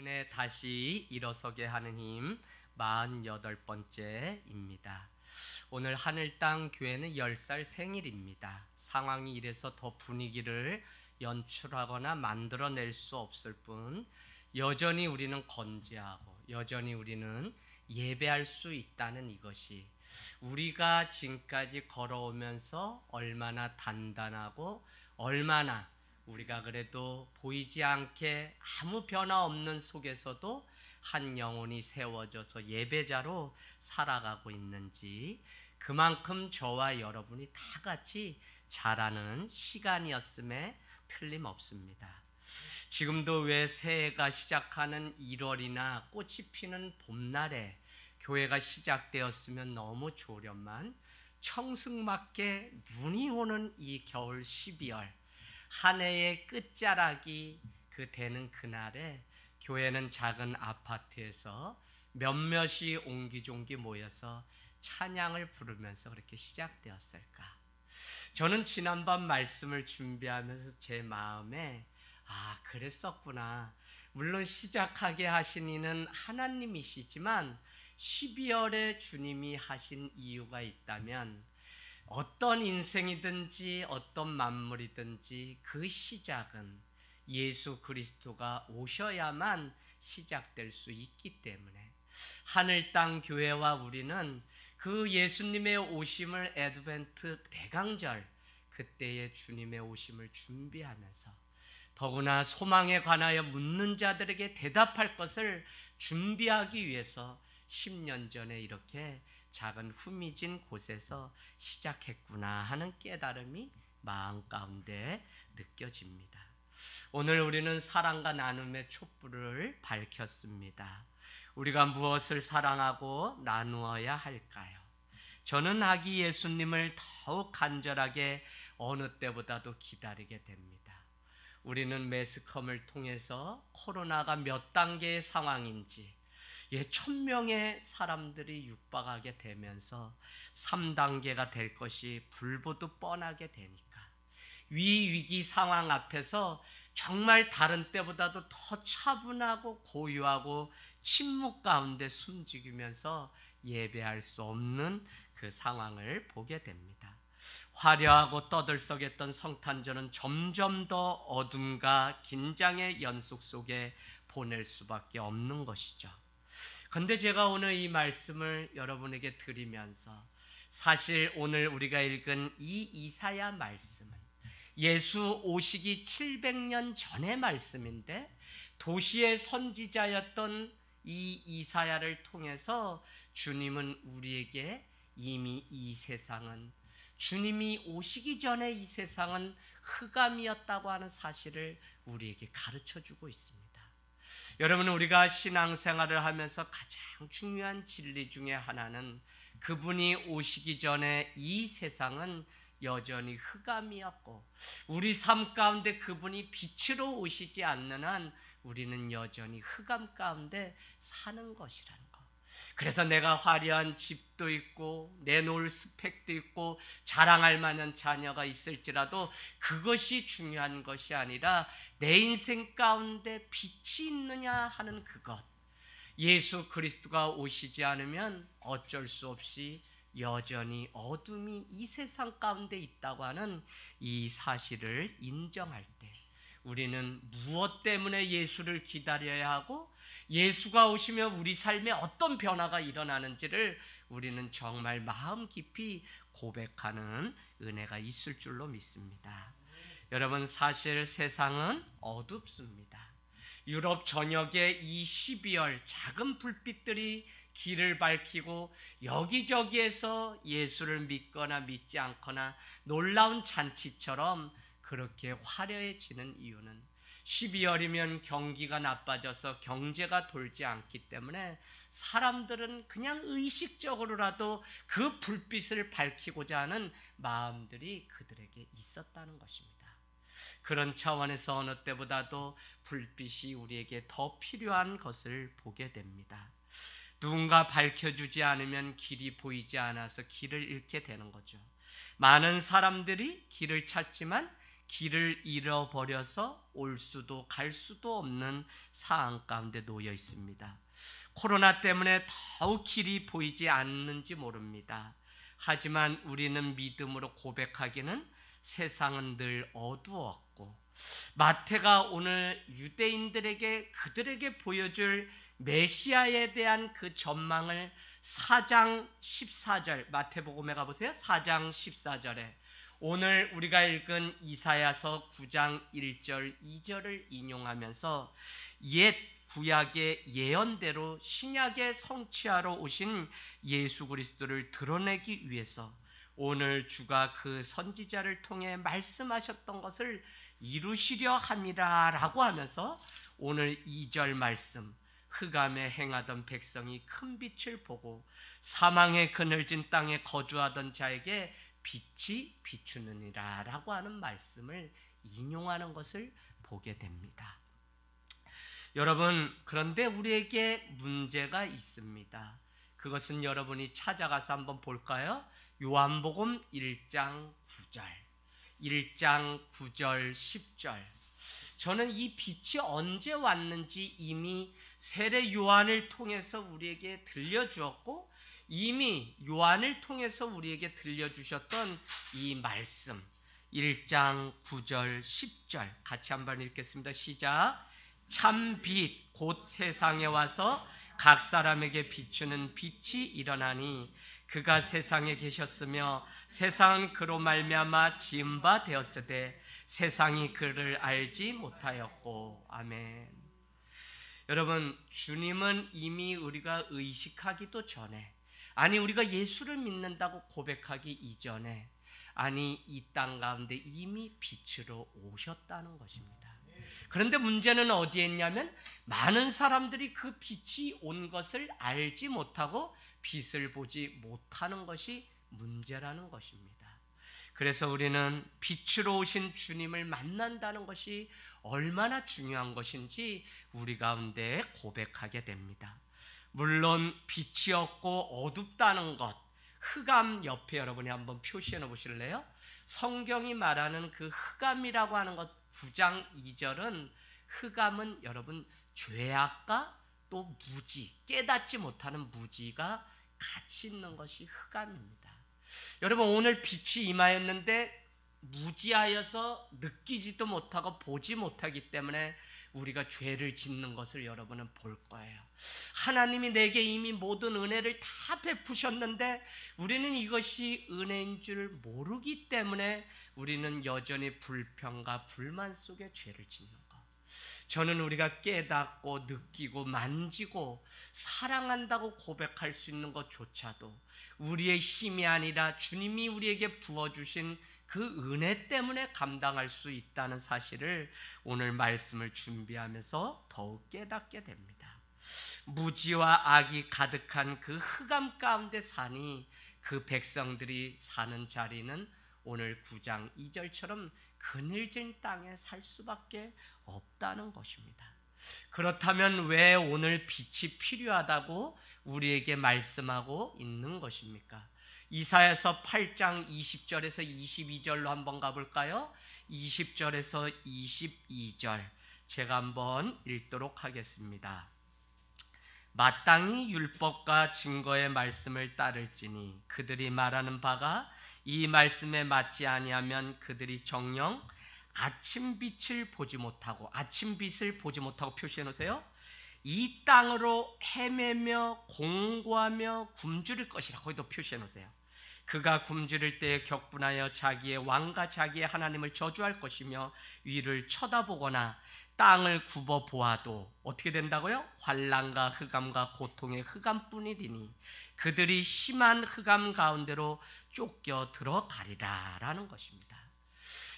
은혜 다시 일어서게 하는 힘 48번째입니다. 오늘 하늘땅 교회는 10살 생일입니다. 상황이 이래서 더 분위기를 연출하거나 만들어낼 수 없을 뿐 여전히 우리는 건재하고 여전히 우리는 예배할 수 있다는 이것이 우리가 지금까지 걸어오면서 얼마나 단단하고 얼마나 우리가 그래도 보이지 않게 아무 변화 없는 속에서도 한 영혼이 세워져서 예배자로 살아가고 있는지 그만큼 저와 여러분이 다 같이 자라는 시간이었음에 틀림없습니다. 지금도 왜 새해가 시작하는 1월이나 꽃이 피는 봄날에 교회가 시작되었으면 너무 좋으련만 청승맞게 눈이 오는 이 겨울 12월 한 해의 끝자락이 되는 그날에 교회는 작은 아파트에서 몇몇이 옹기종기 모여서 찬양을 부르면서 그렇게 시작되었을까? 저는 지난밤 말씀을 준비하면서 제 마음에 그랬었구나. 물론 시작하게 하신 이는 하나님이시지만 12월에 주님이 하신 이유가 있다면 어떤 인생이든지 어떤 만물이든지 그 시작은 예수 그리스도가 오셔야만 시작될 수 있기 때문에 하늘 땅 교회와 우리는 그 예수님의 오심을 애드벤트 대강절 그때의 주님의 오심을 준비하면서 더구나 소망에 관하여 묻는 자들에게 대답할 것을 준비하기 위해서 10년 전에 이렇게 작은 후미진 곳에서 시작했구나 하는 깨달음이 마음 가운데 느껴집니다. 오늘 우리는 사랑과 나눔의 촛불을 밝혔습니다. 우리가 무엇을 사랑하고 나누어야 할까요? 저는 아기 예수님을 더욱 간절하게 어느 때보다도 기다리게 됩니다. 우리는 매스컴을 통해서 코로나가 몇 단계의 상황인지 1000명의 사람들이 육박하게 되면서 3단계가 될 것이 불보듯 뻔하게 되니까 위기 상황 앞에서 정말 다른 때보다도 더 차분하고 고요하고 침묵 가운데 숨죽이면서 예배할 수 없는 그 상황을 보게 됩니다. 화려하고 떠들썩했던 성탄절은 점점 더 어둠과 긴장의 연속 속에 보낼 수밖에 없는 것이죠. 그런데 제가 오늘 이 말씀을 여러분에게 드리면서 사실 오늘 우리가 읽은 이 이사야 말씀은 예수 오시기 700년 전의 말씀인데 도시의 선지자였던 이 이사야를 통해서 주님은 우리에게 이미 이 세상은 주님이 오시기 전에 이 세상은 흑암이었다고 하는 사실을 우리에게 가르쳐주고 있습니다. 여러분, 우리가 신앙생활을 하면서 가장 중요한 진리 중에 하나는 그분이 오시기 전에 이 세상은 여전히 흑암이었고 우리 삶 가운데 그분이 빛으로 오시지 않는 한 우리는 여전히 흑암 가운데 사는 것이라는 것. 그래서 내가 화려한 집도 있고 내놓을 스펙도 있고 자랑할 만한 자녀가 있을지라도 그것이 중요한 것이 아니라 내 인생 가운데 빛이 있느냐 하는 그것. 예수 그리스도가 오시지 않으면 어쩔 수 없이 여전히 어둠이 이 세상 가운데 있다고 하는 이 사실을 인정할 때 우리는 무엇 때문에 예수를 기다려야 하고 예수가 오시면 우리 삶에 어떤 변화가 일어나는지를 우리는 정말 마음 깊이 고백하는 은혜가 있을 줄로 믿습니다. 여러분, 사실 세상은 어둡습니다. 유럽 전역의 이 12월 작은 불빛들이 길을 밝히고 여기저기에서 예수를 믿거나 믿지 않거나 놀라운 잔치처럼 그렇게 화려해지는 이유는 12월이면 경기가 나빠져서 경제가 돌지 않기 때문에 사람들은 그냥 의식적으로라도 그 불빛을 밝히고자 하는 마음들이 그들에게 있었다는 것입니다. 그런 차원에서 어느 때보다도 불빛이 우리에게 더 필요한 것을 보게 됩니다. 누군가 밝혀주지 않으면 길이 보이지 않아서 길을 잃게 되는 거죠. 많은 사람들이 길을 찾지만 길을 잃어버려서 올 수도 갈 수도 없는 상황 가운데 놓여 있습니다. 코로나 때문에 더욱 길이 보이지 않는지 모릅니다. 하지만 우리는 믿음으로 고백하기는 세상은 늘 어두웠고, 마태가 오늘 유대인들에게 그들에게 보여줄 메시아에 대한 그 전망을 4장 14절, 마태복음에 가보세요. 4장 14절에 오늘 우리가 읽은 이사야서 9장 1절 2절을 인용하면서 옛 구약의 예언대로 신약에 성취하러 오신 예수 그리스도를 드러내기 위해서 오늘 주가 그 선지자를 통해 말씀하셨던 것을 이루시려 함이라 라고 하면서 오늘 2절 말씀, 흑암에 행하던 백성이 큰 빛을 보고 사망의 그늘진 땅에 거주하던 자에게 빛이 비추느니라 라고 하는 말씀을 인용하는 것을 보게 됩니다. 여러분, 그런데 우리에게 문제가 있습니다. 그것은 여러분이 찾아가서 한번 볼까요? 요한복음 1장 9절, 1장 9절 10절. 저는 이 빛이 언제 왔는지 이미 세례 요한을 통해서 우리에게 들려주었고, 이미 요한을 통해서 우리에게 들려주셨던 이 말씀, 1장 9절 10절 같이 한번 읽겠습니다. 시작. 참 빛 곧 세상에 와서 각 사람에게 비추는 빛이 일어나니 그가 세상에 계셨으며 세상은 그로 말미암아 지은 바 되었으되 세상이 그를 알지 못하였고. 아멘. 여러분, 주님은 이미 우리가 의식하기도 전에, 아니 우리가 예수를 믿는다고 고백하기 이전에, 아니 이 땅 가운데 이미 빛으로 오셨다는 것입니다. 그런데 문제는 어디에 있냐면 많은 사람들이 그 빛이 온 것을 알지 못하고 빛을 보지 못하는 것이 문제라는 것입니다. 그래서 우리는 빛으로 오신 주님을 만난다는 것이 얼마나 중요한 것인지 우리 가운데 고백하게 됩니다. 물론 빛이 없고 어둡다는 것, 흑암 옆에 여러분이 한번 표시해 놓으실래요? 성경이 말하는 그 흑암이라고 하는 것 9장 2절은 흑암은 여러분 죄악과 또 무지, 깨닫지 못하는 무지가 같이 있는 것이 흑암입니다. 여러분, 오늘 빛이 임하였는데 무지하여서 느끼지도 못하고 보지 못하기 때문에 우리가 죄를 짓는 것을 여러분은 볼 거예요. 하나님이 내게 이미 모든 은혜를 다 베푸셨는데 우리는 이것이 은혜인 줄 모르기 때문에 우리는 여전히 불평과 불만 속에 죄를 짓는 것. 저는 우리가 깨닫고 느끼고 만지고 사랑한다고 고백할 수 있는 것조차도 우리의 힘이 아니라 주님이 우리에게 부어주신 그 은혜 때문에 감당할 수 있다는 사실을 오늘 말씀을 준비하면서 더욱 깨닫게 됩니다. 무지와 악이 가득한 그 흑암 가운데 사니 그 백성들이 사는 자리는 오늘 9장 2절처럼 그늘진 땅에 살 수밖에 없다는 것입니다. 그렇다면 왜 오늘 빛이 필요하다고 우리에게 말씀하고 있는 것입니까? 이사야서 8장 20절에서 22절로 한번 가볼까요? 20절에서 22절 제가 한번 읽도록 하겠습니다. 마땅히 율법과 증거의 말씀을 따를지니 그들이 말하는 바가 이 말씀에 맞지 아니하면 그들이 정녕 아침빛을 보지 못하고, 아침빛을 보지 못하고 표시해 놓으세요. 이 땅으로 헤매며 공고하며 굶주릴 것이라 거기도 표시해 놓으세요. 그가 굶주릴 때에 격분하여 자기의 왕과 자기의 하나님을 저주할 것이며 위를 쳐다보거나 땅을 굽어 보아도 어떻게 된다고요? 환난과 흑암과 고통의 흑암뿐이리니 그들이 심한 흑암 가운데로 쫓겨 들어가리라 라는 것입니다.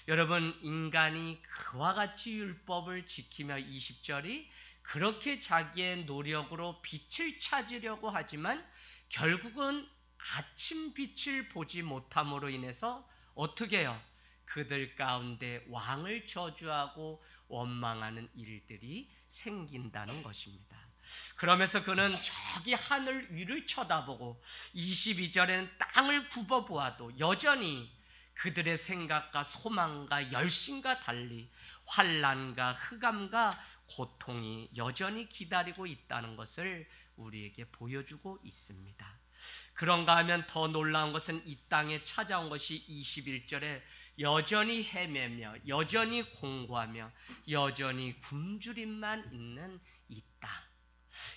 여러분, 인간이 그와 같이 율법을 지키며 20절이 그렇게 자기의 노력으로 빛을 찾으려고 하지만 결국은 아침 빛을 보지 못함으로 인해서 어떻게 해요? 그들 가운데 왕을 저주하고 원망하는 일들이 생긴다는 것입니다. 그러면서 그는 저기 하늘 위를 쳐다보고 22절에는 땅을 굽어보아도 여전히 그들의 생각과 소망과 열심과 달리 환난과 흑암과 고통이 여전히 기다리고 있다는 것을 우리에게 보여주고 있습니다. 그런가 하면 더 놀라운 것은 이 땅에 찾아온 것이 21절에 여전히 헤매며 여전히 공고하며 여전히 굶주림만 있는 이 땅.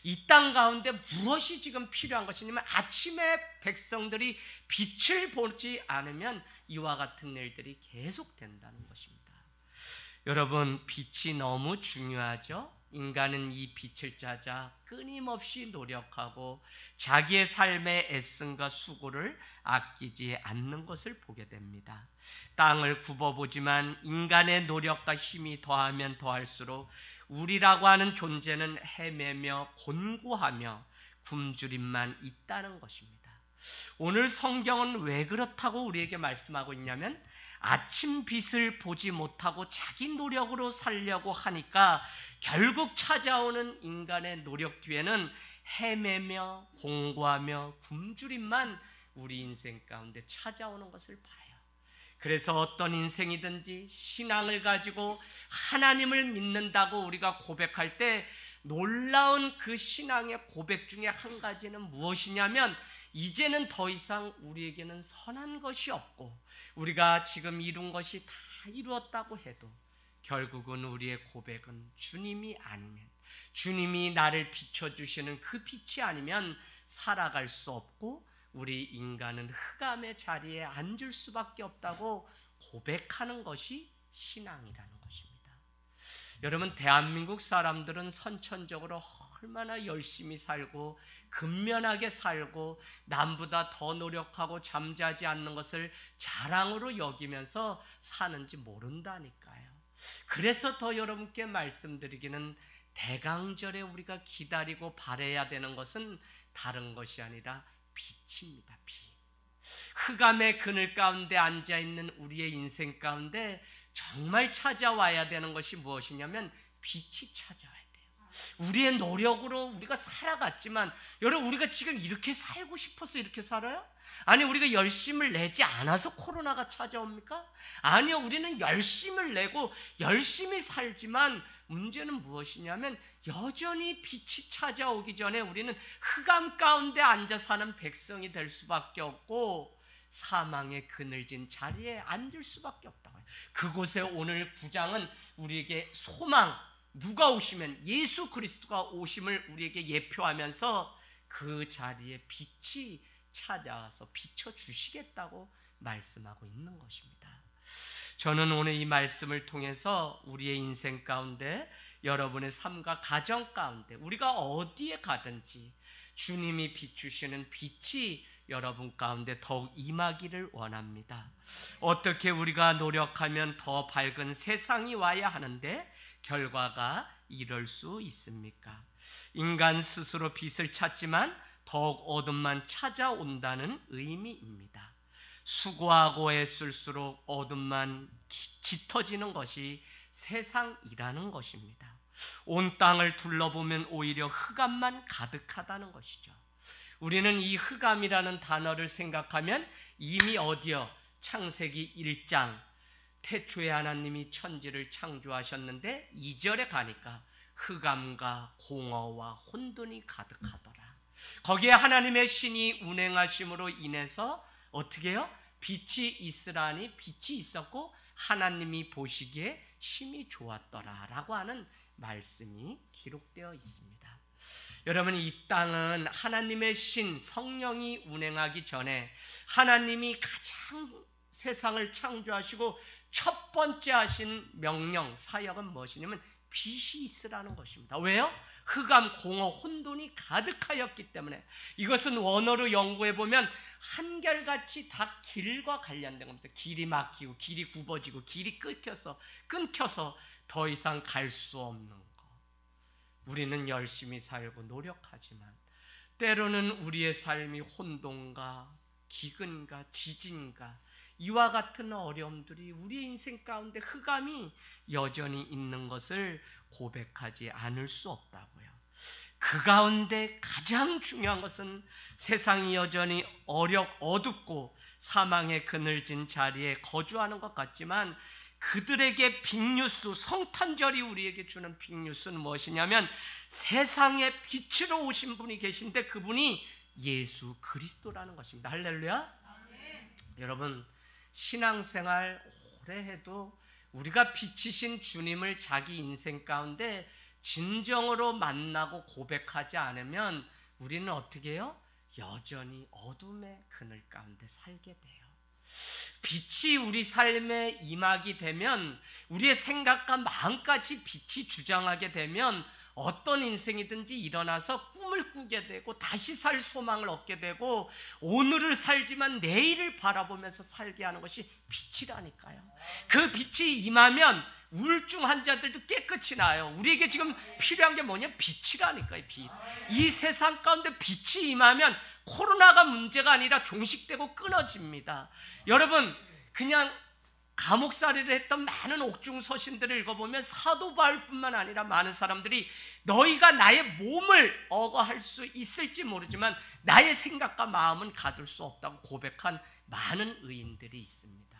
이 땅 가운데 무엇이 지금 필요한 것이냐면 아침에 백성들이 빛을 보지 않으면 이와 같은 일들이 계속된다는 것입니다. 여러분, 빛이 너무 중요하죠? 인간은 이 빛을 찾아 끊임없이 노력하고 자기의 삶의 애씀과 수고를 아끼지 않는 것을 보게 됩니다. 땅을 굽어보지만 인간의 노력과 힘이 더하면 더할수록 우리라고 하는 존재는 헤매며 곤고하며 굶주림만 있다는 것입니다. 오늘 성경은 왜 그렇다고 우리에게 말씀하고 있냐면 아침 빛을 보지 못하고 자기 노력으로 살려고 하니까 결국 찾아오는 인간의 노력 뒤에는 헤매며 공고하며 굶주림만 우리 인생 가운데 찾아오는 것을 봐요. 그래서 어떤 인생이든지 신앙을 가지고 하나님을 믿는다고 우리가 고백할 때 놀라운 그 신앙의 고백 중에 한 가지는 무엇이냐면 이제는 더 이상 우리에게는 선한 것이 없고 우리가 지금 이룬 것이 다 이루었다고 해도 결국은 우리의 고백은 주님이 아니면, 주님이 나를 비춰주시는 그 빛이 아니면 살아갈 수 없고 우리 인간은 흑암의 자리에 앉을 수밖에 없다고 고백하는 것이 신앙이라는 것입니다. 여러분, 대한민국 사람들은 선천적으로 얼마나 열심히 살고 근면하게 살고 남보다 더 노력하고 잠자지 않는 것을 자랑으로 여기면서 사는지 모른다니까요. 그래서 더 여러분께 말씀드리기는 대강절에 우리가 기다리고 바라야 되는 것은 다른 것이 아니라 빛입니다. 빛. 흑암의 그늘 가운데 앉아있는 우리의 인생 가운데 정말 찾아와야 되는 것이 무엇이냐면 빛이 찾아와야 돼요. 우리의 노력으로 우리가 살아갔지만 여러분, 우리가 지금 이렇게 살고 싶어서 이렇게 살아요? 아니, 우리가 열심을 내지 않아서 코로나가 찾아옵니까? 아니요, 우리는 열심을 내고 열심히 살지만 문제는 무엇이냐면 여전히 빛이 찾아오기 전에 우리는 흑암 가운데 앉아 사는 백성이 될 수밖에 없고 사망의 그늘진 자리에 앉을 수밖에 없다고요. 그곳에 오늘 9장은 우리에게 소망, 누가 오시면 예수 그리스도가 오심을 우리에게 예표하면서 그 자리에 빛이 찾아와서 비춰주시겠다고 말씀하고 있는 것입니다. 저는 오늘 이 말씀을 통해서 우리의 인생 가운데 여러분의 삶과 가정 가운데 우리가 어디에 가든지 주님이 비추시는 빛이 여러분 가운데 더욱 임하기를 원합니다. 어떻게 우리가 노력하면 더 밝은 세상이 와야 하는데 결과가 이럴 수 있습니까? 인간 스스로 빛을 찾지만 더욱 어둠만 찾아온다는 의미입니다. 수고하고 애쓸수록 어둠만 짙어지는 것이 세상이라는 것입니다. 온 땅을 둘러보면 오히려 흑암만 가득하다는 것이죠. 우리는 이 흑암이라는 단어를 생각하면 이미 어디요? 창세기 1장 태초에 하나님이 천지를 창조하셨는데 2절에 가니까 흑암과 공허와 혼돈이 가득하더라. 거기에 하나님의 신이 운행하심으로 인해서 어떻게 해요? 빛이 있으라니 빛이 있었고 하나님이 보시기에 심히 좋았더라 라고 하는 말씀이 기록되어 있습니다. 여러분, 이 땅은 하나님의 신 성령이 운행하기 전에 하나님이 가장 세상을 창조하시고 첫 번째 하신 명령 사역은 무엇이냐면 빛이 있으라는 것입니다. 왜요? 흑암, 공허, 혼돈이 가득하였기 때문에. 이것은 원어로 연구해 보면 한결같이 다 길과 관련된 겁니다. 길이 막히고 길이 굽어지고 길이 끊겨서 더 이상 갈 수 없는 것. 우리는 열심히 살고 노력하지만 때로는 우리의 삶이 혼돈과 기근과 지진과 이와 같은 어려움들이 우리 인생 가운데 흑암이 여전히 있는 것을 고백하지 않을 수 없다고요. 그 가운데 가장 중요한 것은 세상이 여전히 어둡고 사망의 그늘진 자리에 거주하는 것 같지만 그들에게 빅뉴스, 성탄절이 우리에게 주는 빅뉴스는 무엇이냐면 세상의 빛으로 오신 분이 계신데 그분이 예수 그리스도라는 것입니다. 할렐루야. 여러분, 신앙생활 오래 해도 우리가 빛이신 주님을 자기 인생 가운데 진정으로 만나고 고백하지 않으면 우리는 어떻게 해요? 여전히 어둠의 그늘 가운데 살게 돼요. 빛이 우리 삶에 임하게 되면, 우리의 생각과 마음까지 빛이 주장하게 되면 어떤 인생이든지 일어나서 꿈을 꾸게 되고 다시 살 소망을 얻게 되고 오늘을 살지만 내일을 바라보면서 살게 하는 것이 빛이라니까요. 그 빛이 임하면 우울증 환자들도 깨끗이 나요. 우리에게 지금 필요한 게 뭐냐? 빛이라니까요. 빛. 이 세상 가운데 빛이 임하면 코로나가 문제가 아니라 종식되고 끊어집니다. 여러분, 그냥 감옥살이를 했던 많은 옥중 서신들을 읽어보면 사도 바울뿐만 아니라 많은 사람들이 너희가 나의 몸을 억어할 수 있을지 모르지만 나의 생각과 마음은 가둘 수 없다고 고백한 많은 의인들이 있습니다.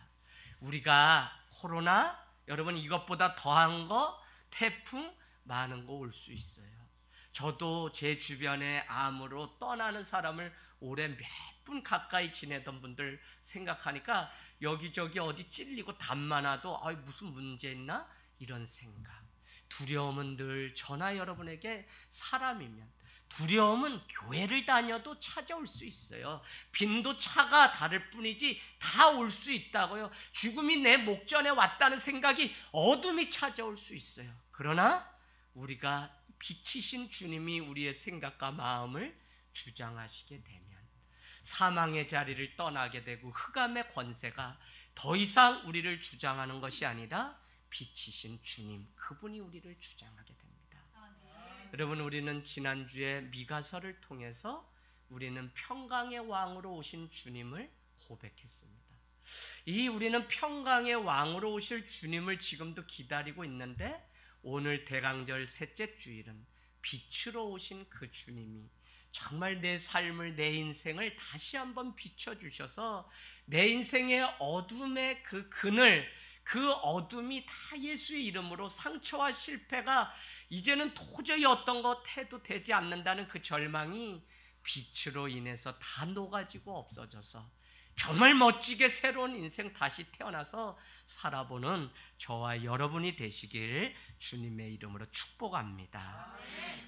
우리가 코로나, 여러분 이것보다 더한 거, 태풍 많은 거 올 수 있어요. 저도 제 주변에 암으로 떠나는 사람을 올해 몇 분 가까이 지내던 분들 생각하니까 여기저기 어디 찔리고 담만 와도 무슨 문제 있나? 이런 생각. 두려움은 늘 저나 여러분에게 사람이면, 두려움은 교회를 다녀도 찾아올 수 있어요. 빈도 차가 다를 뿐이지 다 올 수 있다고요. 죽음이 내 목전에 왔다는 생각이 어둠이 찾아올 수 있어요. 그러나 우리가 빛이신 주님이 우리의 생각과 마음을 주장하시게 되면 사망의 자리를 떠나게 되고 흑암의 권세가 더 이상 우리를 주장하는 것이 아니라 빛이신 주님, 그분이 우리를 주장하게 됩니다. 여러분, 우리는 지난주에 미가서를 통해서 우리는 평강의 왕으로 오신 주님을 고백했습니다. 우리는 평강의 왕으로 오실 주님을 지금도 기다리고 있는데 오늘 대강절 셋째 주일은 빛으로 오신 그 주님이 정말 내 삶을, 내 인생을 다시 한번 비춰주셔서 내 인생의 어둠의 그 그늘, 그 어둠이 다 예수의 이름으로 상처와 실패가 이제는 도저히 어떤 것 해도 되지 않는다는 그 절망이 빛으로 인해서 다 녹아지고 없어져서 정말 멋지게 새로운 인생 다시 태어나서 살아보는 저와 여러분이 되시길 주님의 이름으로 축복합니다.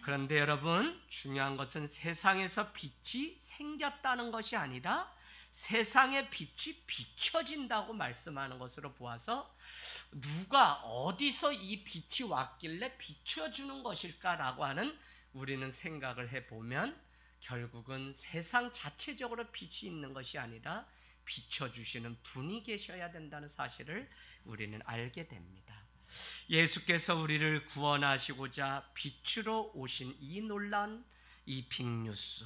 그런데 여러분, 중요한 것은 세상에서 빛이 생겼다는 것이 아니라 세상의 빛이 비춰진다고 말씀하는 것으로 보아서 누가 어디서 이 빛이 왔길래 비춰주는 것일까라고 하는 우리는 생각을 해보면 결국은 세상 자체적으로 빛이 있는 것이 아니라 비춰주시는 분이 계셔야 된다는 사실을 우리는 알게 됩니다. 예수께서 우리를 구원하시고자 빛으로 오신 이 놀라운 이 빅뉴스,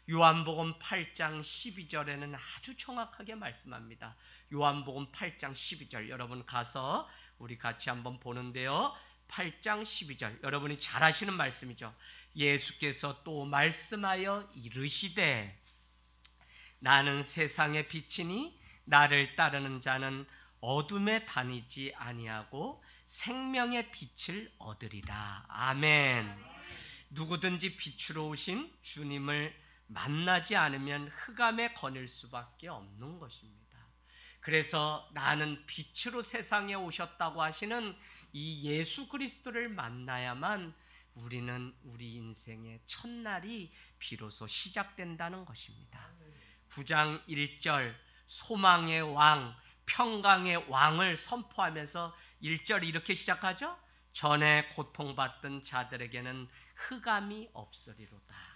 요한복음 8장 12절에는 아주 정확하게 말씀합니다. 요한복음 8장 12절 여러분 가서 우리 같이 한번 보는데요. 8장 12절 여러분이 잘 아시는 말씀이죠. 예수께서 또 말씀하여 이르시되 나는 세상의 빛이니 나를 따르는 자는 어둠에 다니지 아니하고 생명의 빛을 얻으리라. 아멘. 누구든지 빛으로 오신 주님을 만나지 않으면 흑암에 거닐 수밖에 없는 것입니다. 그래서 나는 빛으로 세상에 오셨다고 하시는 이 예수 그리스도를 만나야만 우리는 우리 인생의 첫날이 비로소 시작된다는 것입니다. 9장 1절 소망의 왕, 평강의 왕을 선포하면서 1절 이렇게 시작하죠. 전에 고통받던 자들에게는 흑암이 없으리로다.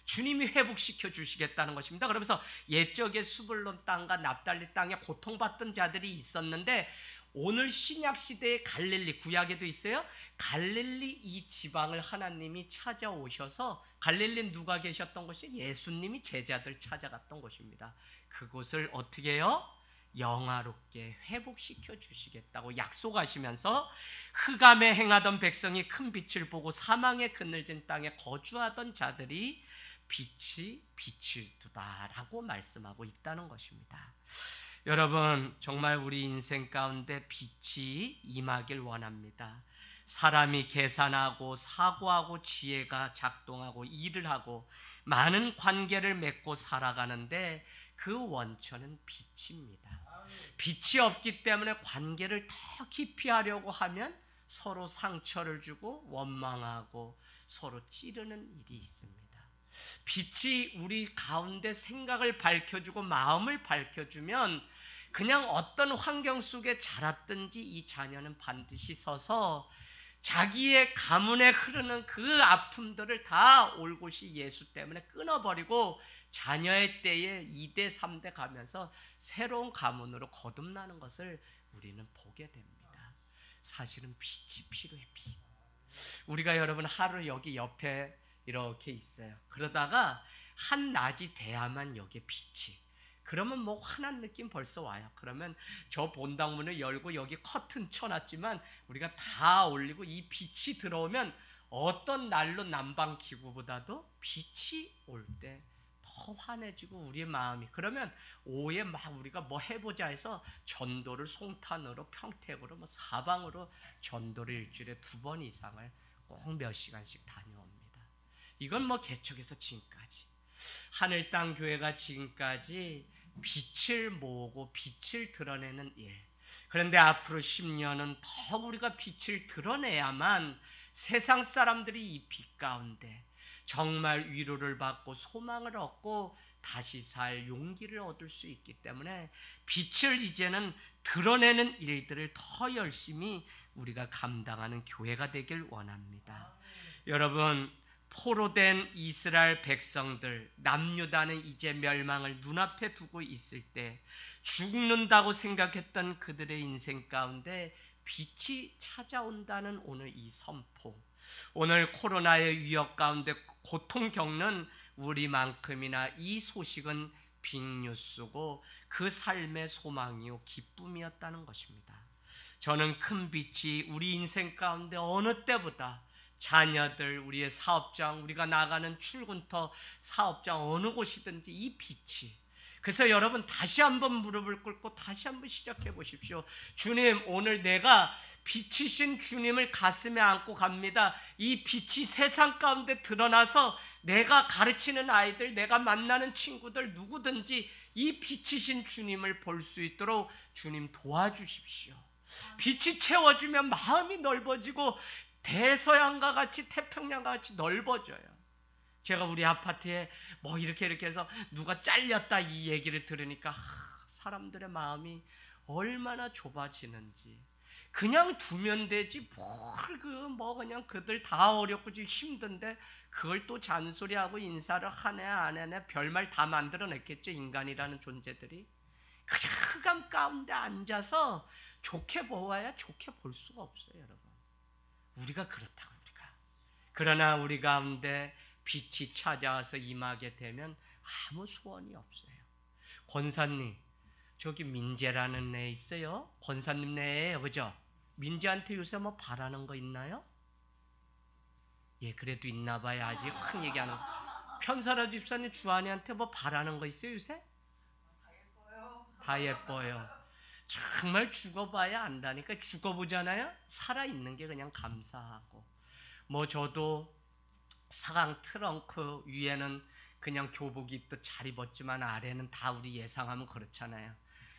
주님이 회복시켜 주시겠다는 것입니다. 그러면서 옛적의 수불론 땅과 납달리 땅에 고통받던 자들이 있었는데 오늘 신약 시대의 갈릴리, 구약에도 있어요. 갈릴리 이 지방을 하나님이 찾아오셔서, 갈릴리 누가 계셨던 곳이 예수님이 제자들 찾아갔던 곳입니다. 그곳을 어떻게 해요? 영화롭게 회복시켜 주시겠다고 약속하시면서 흑암에 행하던 백성이 큰 빛을 보고 사망의 그늘진 땅에 거주하던 자들이 빛이 비추두다라고 말씀하고 있다는 것입니다. 여러분, 정말 우리 인생 가운데 빛이 임하길 원합니다. 사람이 계산하고 사고하고 지혜가 작동하고 일을 하고 많은 관계를 맺고 살아가는데 그 원천은 빛입니다. 빛이 없기 때문에 관계를 더 깊이 하려고 하면 서로 상처를 주고 원망하고 서로 찌르는 일이 있습니다. 빛이 우리 가운데 생각을 밝혀주고 마음을 밝혀주면 그냥 어떤 환경 속에 자랐든지 이 자녀는 반드시 서서 자기의 가문에 흐르는 그 아픔들을 다 올곧이 예수 때문에 끊어버리고 자녀의 때에 2대 3대 가면서 새로운 가문으로 거듭나는 것을 우리는 보게 됩니다. 사실은 빛이 필요해. 빛. 우리가 여러분 하루 여기 옆에 이렇게 있어요. 그러다가 한낮이 돼야만 여기에 빛이, 그러면 뭐 환한 느낌 벌써 와요. 그러면 저 본당문을 열고 여기 커튼 쳐놨지만 우리가 다 올리고 이 빛이 들어오면 어떤 난로 난방기구보다도 빛이 올 때 더 환해지고 우리의 마음이, 그러면 오후에 막 우리가 뭐 해보자 해서 전도를 송탄으로 평택으로 뭐 사방으로 전도를 일주일에 2번 이상을 꼭 몇 시간씩 다녀옵니다. 이건 뭐 개척에서 지금까지 하늘 땅 교회가 지금까지 빛을 모으고 빛을 드러내는 일. 그런데 앞으로 10년은 더 우리가 빛을 드러내야만 세상 사람들이 이 빛 가운데 정말 위로를 받고 소망을 얻고 다시 살 용기를 얻을 수 있기 때문에 빛을 이제는 드러내는 일들을 더 열심히 우리가 감당하는 교회가 되길 원합니다. 여러분, 포로된 이스라엘 백성들, 남유다는 이제 멸망을 눈앞에 두고 있을 때 죽는다고 생각했던 그들의 인생 가운데 빛이 찾아온다는 오늘 이 선포, 오늘 코로나의 위협 가운데 고통 겪는 우리만큼이나 이 소식은 빅뉴스고 그 삶의 소망이요 기쁨이었다는 것입니다. 저는 큰 빛이 우리 인생 가운데 어느 때보다 자녀들, 우리의 사업장, 우리가 나가는 출근터, 사업장 어느 곳이든지 이 빛이, 그래서 여러분 다시 한번 무릎을 꿇고 다시 한번 시작해 보십시오. 주님, 오늘 내가 빛이신 주님을 가슴에 안고 갑니다. 이 빛이 세상 가운데 드러나서 내가 가르치는 아이들, 내가 만나는 친구들 누구든지 이 빛이신 주님을 볼 수 있도록 주님 도와주십시오. 빛이 채워주면 마음이 넓어지고 대서양과 같이 태평양과 같이 넓어져요. 제가 우리 아파트에 뭐 이렇게 해서 누가 잘렸다 이 얘기를 들으니까 사람들의 마음이 얼마나 좁아지는지. 그냥 두면 되지 뭘 그냥 그들 다 어렵고 지금 힘든데 그걸 또 잔소리하고 인사를 하네 안 하네 별말 다 만들어냈겠죠. 인간이라는 존재들이 그냥 흑암 가운데 앉아서 좋게 보아야 좋게 볼 수가 없어요. 여러분, 우리가 그렇다고. 그러나 우리 가운데 빛이 찾아와서 임하게 되면 아무 소원이 없어요. 권사님, 저기 민재라는 애 있어요. 권사님 네예요, 그죠? 민재한테 요새 뭐 바라는 거 있나요? 예, 그래도 있나 봐요. 아직 확 얘기하는 거. 편사라 집사님 주한이한테 뭐 바라는 거 있어요 요새? 다 예뻐요. 정말 죽어봐야 안다니까. 죽어보잖아요. 살아있는 게 그냥 감사하고. 뭐 저도 사강 트렁크 위에는 그냥 교복 입도 잘 입었지만 아래는 다 우리 예상하면 그렇잖아요.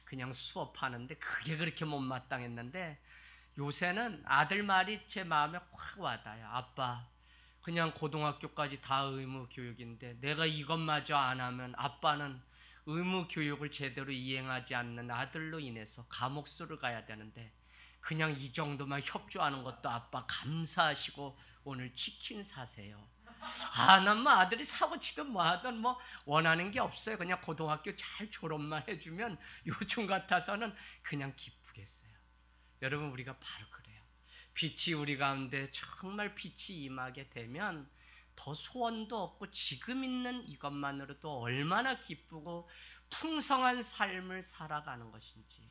그냥 수업하는데 그게 그렇게 못마땅했는데 요새는 아들 말이 제 마음에 확 와닿아요. 아빠, 그냥 고등학교까지 다 의무 교육인데 내가 이것마저 안 하면 아빠는 의무 교육을 제대로 이행하지 않는 아들로 인해서 감옥수를 가야 되는데 그냥 이 정도만 협조하는 것도 아빠 감사하시고 오늘 치킨 사세요. 난 뭐 아들이 사고치든 뭐하든 뭐 원하는 게 없어요. 그냥 고등학교 잘 졸업만 해주면 요즘 같아서는 그냥 기쁘겠어요. 여러분, 우리가 바로 그래요. 빛이 우리 가운데 정말 빛이 임하게 되면 더 소원도 없고 지금 있는 이것만으로도 얼마나 기쁘고 풍성한 삶을 살아가는 것인지.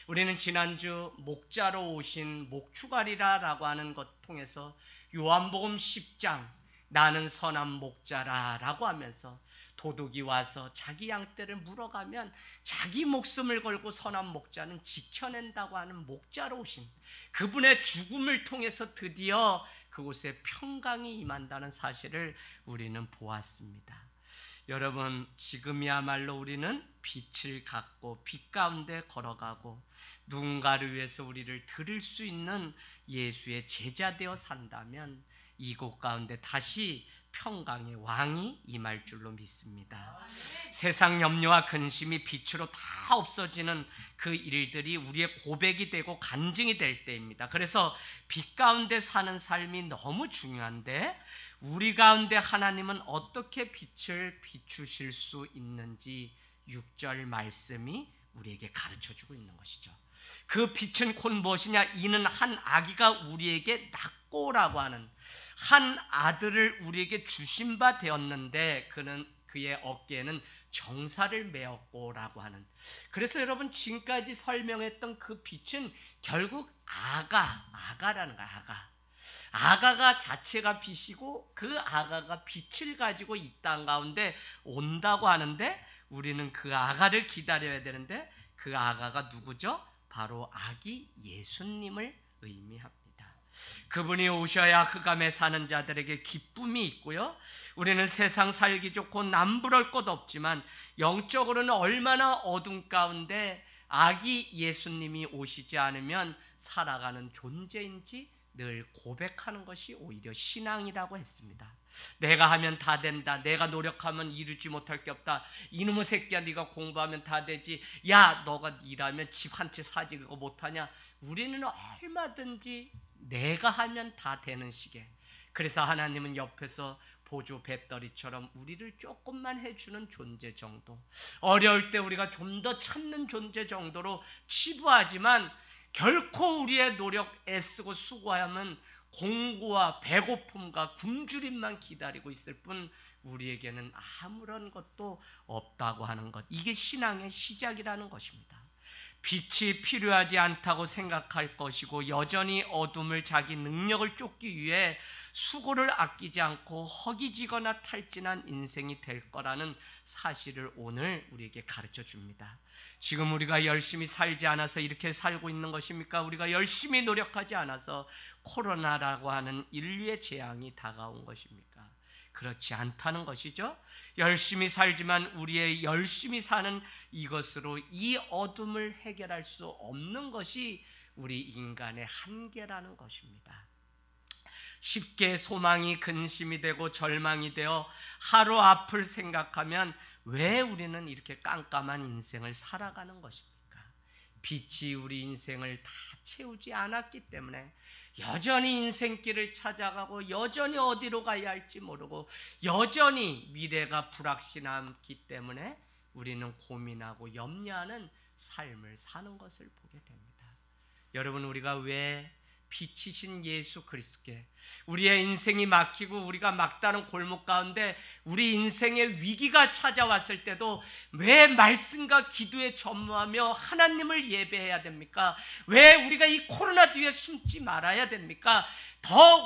우리는 지난주 목자로 오신 목축아리라라고 하는 것 통해서 요한복음 10장 나는 선한 목자라 라고 하면서 도둑이 와서 자기 양떼를 물어가면 자기 목숨을 걸고 선한 목자는 지켜낸다고 하는 목자로 오신 그분의 죽음을 통해서 드디어 그곳에 평강이 임한다는 사실을 우리는 보았습니다. 여러분, 지금이야말로 우리는 빛을 갖고 빛 가운데 걸어가고 누군가를 위해서 우리를 들을 수 있는 예수의 제자 되어 산다면 이곳 가운데 다시 평강의 왕이 임할 줄로 믿습니다. 세상 염려와 근심이 빛으로 다 없어지는 그 일들이 우리의 고백이 되고 간증이 될 때입니다. 그래서 빛 가운데 사는 삶이 너무 중요한데 우리 가운데 하나님은 어떻게 빛을 비추실 수 있는지 6절 말씀이 우리에게 가르쳐주고 있는 것이죠. 그 빛은 곧 무엇이냐? 이는 한 아기가 우리에게 낳고라고 하는 한 아들을 우리에게 주신 바 되었는데 그의 어깨에는 정사를 메었고라고 하는. 그래서 여러분, 지금까지 설명했던 그 빛은 결국 아가라는 거야. 아가가 자체가 빛이고 그 아가가 빛을 가지고 이 땅 가운데 온다고 하는데 우리는 그 아가를 기다려야 되는데 그 아가가 누구죠? 바로 아기 예수님을 의미합니다. 그분이 오셔야 흑암에 사는 자들에게 기쁨이 있고요. 우리는 세상 살기 좋고 남부러울 것 없지만 영적으로는 얼마나 어둠 가운데 아기 예수님이 오시지 않으면 살아가는 존재인지 늘 고백하는 것이 오히려 신앙이라고 했습니다. 내가 하면 다 된다. 내가 노력하면 이루지 못할 게 없다. 이놈의 새끼야, 네가 공부하면 다 되지. 야, 너가 일하면 집 한 채 사지 그거 못하냐. 우리는 얼마든지 내가 하면 다 되는 시계. 그래서 하나님은 옆에서 보조 배터리처럼 우리를 조금만 해주는 존재 정도, 어려울 때 우리가 좀 더 찾는 존재 정도로 치부하지만 결코 우리의 노력 애쓰고 수고하면 공고와 배고픔과 굶주림만 기다리고 있을 뿐 우리에게는 아무런 것도 없다고 하는 것, 이게 신앙의 시작이라는 것입니다. 빛이 필요하지 않다고 생각할 것이고 여전히 어둠을 자기 능력을 쫓기 위해 수고를 아끼지 않고 허기지거나 탈진한 인생이 될 거라는 사실을 오늘 우리에게 가르쳐 줍니다. 지금 우리가 열심히 살지 않아서 이렇게 살고 있는 것입니까? 우리가 열심히 노력하지 않아서 코로나라고 하는 인류의 재앙이 다가온 것입니까? 그렇지 않다는 것이죠. 열심히 살지만 우리의 열심히 사는 이것으로 이 어둠을 해결할 수 없는 것이 우리 인간의 한계라는 것입니다. 쉽게 소망이 근심이 되고 절망이 되어 하루 앞을 생각하면 왜 우리는 이렇게 깜깜한 인생을 살아가는 것입니까? 빛이 우리 인생을 다 채우지 않았기 때문에 여전히 인생길을 찾아가고 여전히 어디로 가야 할지 모르고 여전히 미래가 불확실하기 때문에 우리는 고민하고 염려하는 삶을 사는 것을 보게 됩니다. 여러분, 우리가 왜 빛이신 예수 그리스도께 우리의 인생이 막히고 우리가 막다른 골목 가운데 우리 인생의 위기가 찾아왔을 때도 왜 말씀과 기도에 전무하며 하나님을 예배해야 됩니까? 왜 우리가 이 코로나 뒤에 숨지 말아야 됩니까? 더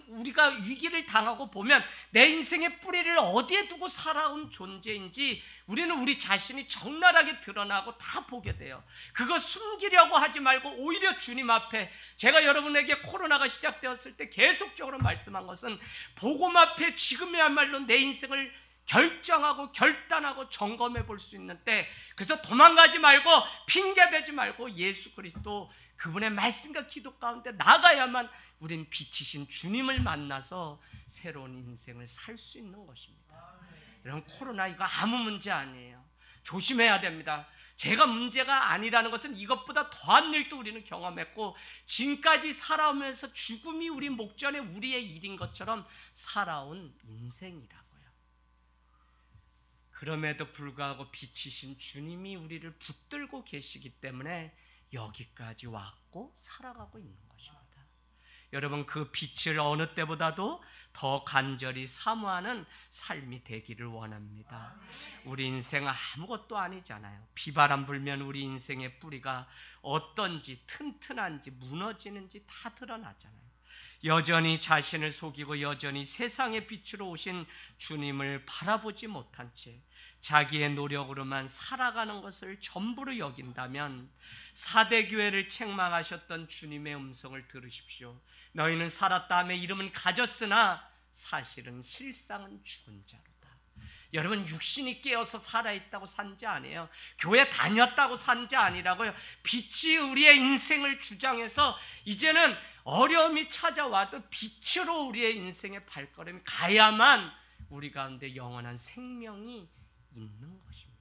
우리가 위기를 당하고 보면 내 인생의 뿌리를 어디에 두고 살아온 존재인지 우리는 우리 자신이 적나라하게 드러나고 다 보게 돼요. 그거 숨기려고 하지 말고 오히려 주님 앞에, 제가 여러분에게 코로나가 시작되었을 때 계속적으로 말씀한 것은 복음 앞에 지금이야말로 내 인생을 결정하고 결단하고 점검해 볼 수 있는 때, 그래서 도망가지 말고 핑계대지 말고 예수 그리스도 그분의 말씀과 기도 가운데 나가야만 우린 빛이신 주님을 만나서 새로운 인생을 살 수 있는 것입니다. 여러분, 코로나 이거 아무 문제 아니에요. 조심해야 됩니다. 제가 문제가 아니라는 것은 이것보다 더한 일도 우리는 경험했고 지금까지 살아오면서 죽음이 우리 목전에 우리의 일인 것처럼 살아온 인생이라고요. 그럼에도 불구하고 빛이신 주님이 우리를 붙들고 계시기 때문에 여기까지 왔고 살아가고 있는 것입니다. 여러분, 그 빛을 어느 때보다도 더 간절히 사모하는 삶이 되기를 원합니다. 우리 인생 아무것도 아니잖아요. 비바람 불면 우리 인생의 뿌리가 어떤지 튼튼한지 무너지는지 다 드러나잖아요. 여전히 자신을 속이고 여전히 세상의 빛으로 오신 주님을 바라보지 못한 채 자기의 노력으로만 살아가는 것을 전부로 여긴다면 사대 교회를 책망하셨던 주님의 음성을 들으십시오. 너희는 살았다 하며 이름은 가졌으나 사실은 실상은 죽은 자로다. 여러분, 육신이 깨어서 살아있다고 산 자 아니에요. 교회 다녔다고 산 자 아니라고요. 빛이 우리의 인생을 주장해서 이제는 어려움이 찾아와도 빛으로 우리의 인생의 발걸음이 가야만 우리 가운데 영원한 생명이 있는 것입니다.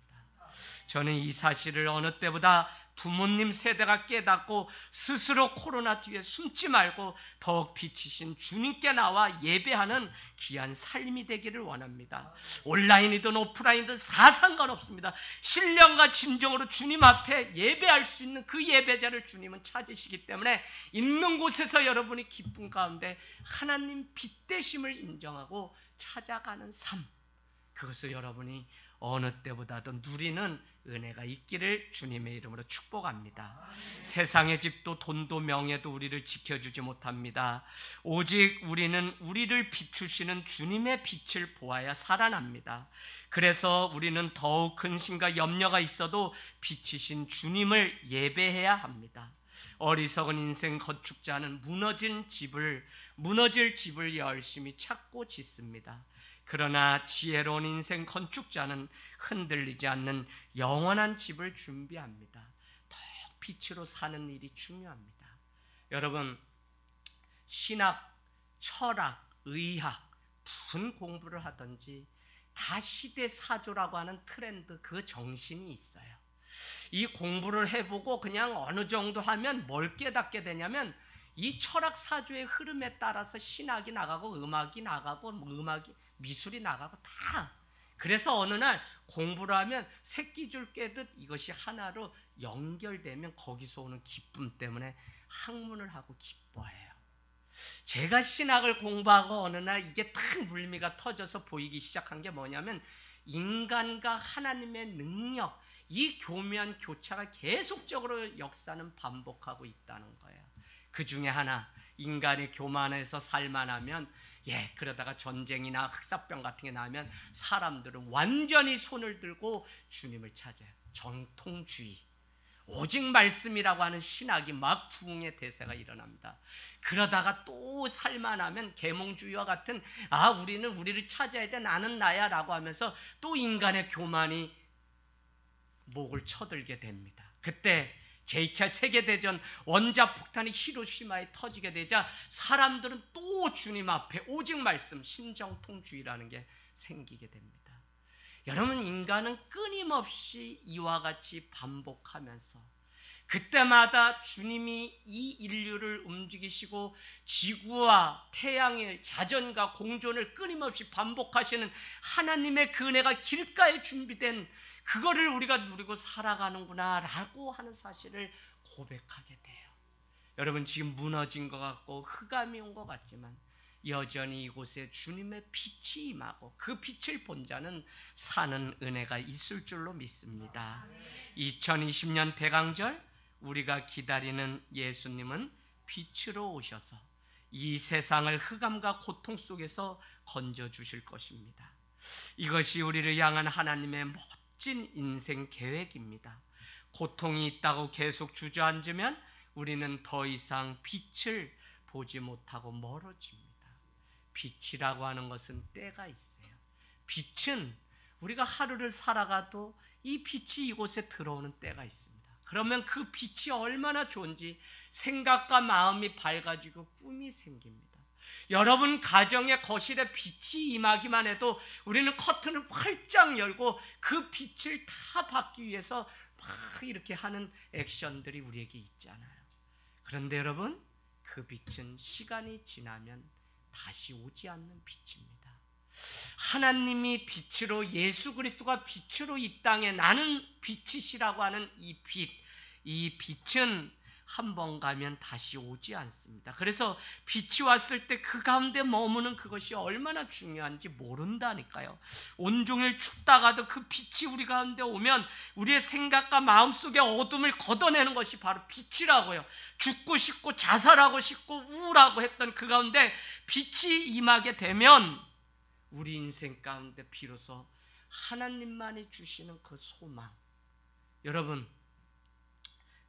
저는 이 사실을 어느 때보다 부모님 세대가 깨닫고 스스로 코로나 뒤에 숨지 말고 더욱 빛이신 주님께 나와 예배하는 귀한 삶이 되기를 원합니다. 온라인이든 오프라인이든 다 상관없습니다. 신령과 진정으로 주님 앞에 예배할 수 있는 그 예배자를 주님은 찾으시기 때문에 있는 곳에서 여러분이 기쁨 가운데 하나님 빛 되심을 인정하고 찾아가는 삶, 그것을 여러분이 어느 때보다도 누리는 은혜가 있기를 주님의 이름으로 축복합니다. 세상의 집도 돈도 명예도 우리를 지켜주지 못합니다. 오직 우리는 우리를 비추시는 주님의 빛을 보아야 살아납니다. 그래서 우리는 더욱 근심과 염려가 있어도 빛이신 주님을 예배해야 합니다. 어리석은 인생 건축자는 무너질 집을 열심히 찾고 짓습니다. 그러나 지혜로운 인생 건축자는 흔들리지 않는 영원한 집을 준비합니다. 더 빛으로 사는 일이 중요합니다. 여러분, 신학, 철학, 의학 무슨 공부를 하든지 다 시대사조라고 하는 트렌드, 그 정신이 있어요. 이 공부를 해보고 그냥 어느 정도 하면 뭘 깨닫게 되냐면 이 철학사조의 흐름에 따라서 신학이 나가고 음악이 나가고 미술이 나가고 다. 그래서 어느 날 공부를 하면 새끼줄 꿰듯 이것이 하나로 연결되면 거기서 오는 기쁨 때문에 학문을 하고 기뻐해요. 제가 신학을 공부하고 어느 날 이게 탁 물미가 터져서 보이기 시작한 게 뭐냐면 인간과 하나님의 능력, 이 교묘한 교차가 계속적으로 역사는 반복하고 있다는 거예요. 그 중에 하나, 인간이 교만해서 살만하면 그러다가 전쟁이나 흑사병 같은 게 나면 사람들은 완전히 손을 들고 주님을 찾아요. 정통주의, 오직 말씀이라고 하는 신학이 막 부흥의 대세가 일어납니다. 그러다가 또 살만하면 계몽주의와 같은 우리는 우리를 찾아야 돼, 나는 나야 라고 하면서 또 인간의 교만이 목을 쳐들게 됩니다. 그때 제2차 세계대전 원자폭탄이 히로시마에 터지게 되자 사람들은 또 주님 앞에 오직 말씀, 신정통주의라는 게 생기게 됩니다. 여러분, 인간은 끊임없이 이와 같이 반복하면서 그때마다 주님이 이 인류를 움직이시고 지구와 태양의 자전과 공존을 끊임없이 반복하시는 하나님의 그 은혜가 길가에 준비된 그거를 우리가 누리고 살아가는구나 라고 하는 사실을 고백하게 돼요. 여러분, 지금 무너진 것 같고 흑암이 온 것 같지만 여전히 이곳에 주님의 빛이 임하고 그 빛을 본 자는 사는 은혜가 있을 줄로 믿습니다. 2020년 대강절 우리가 기다리는 예수님은 빛으로 오셔서 이 세상을 흑암과 고통 속에서 건져주실 것입니다. 이것이 우리를 향한 하나님의 멋진 인생 계획입니다. 고통이 있다고 계속 주저앉으면 우리는 더 이상 빛을 보지 못하고 멀어집니다. 빛이라고 하는 것은 때가 있어요. 빛은 우리가 하루를 살아가도 이 빛이 이곳에 들어오는 때가 있습니다. 그러면 그 빛이 얼마나 좋은지 생각과 마음이 밝아지고 꿈이 생깁니다. 여러분 가정의 거실에 빛이 임하기만 해도 우리는 커튼을 활짝 열고 그 빛을 다 받기 위해서 막 이렇게 하는 액션들이 우리에게 있잖아요. 그런데 여러분, 그 빛은 시간이 지나면 다시 오지 않는 빛입니다. 하나님이 빛으로, 예수 그리스도가 빛으로 이 땅에 나는 빛이시라고 하는 이 빛은 한 번 가면 다시 오지 않습니다. 그래서 빛이 왔을 때 그 가운데 머무는 그것이 얼마나 중요한지 모른다니까요. 온종일 춥다가도 그 빛이 우리 가운데 오면 우리의 생각과 마음속의 어둠을 걷어내는 것이 바로 빛이라고요. 죽고 싶고 자살하고 싶고 우울하고 했던 그 가운데 빛이 임하게 되면 우리 인생 가운데 비로소 하나님만이 주시는 그 소망. 여러분,